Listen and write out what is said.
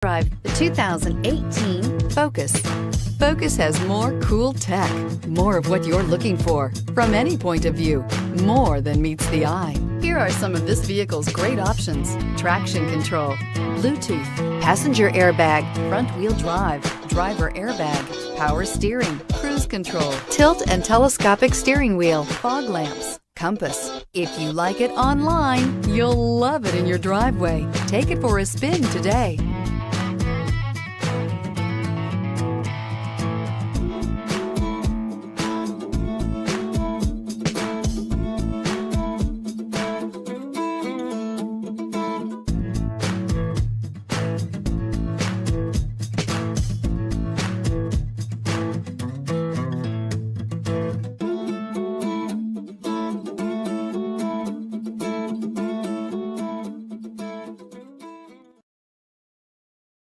Drive the 2018 Focus. Focus has more cool tech, more of what you're looking for. From any point of view, more than meets the eye. Here are some of this vehicle's great options: traction control, Bluetooth, passenger airbag, front wheel drive, driver airbag, power steering, cruise control, tilt and telescopic steering wheel, fog lamps, compass. If you like it online, you'll love it in your driveway. Take it for a spin today.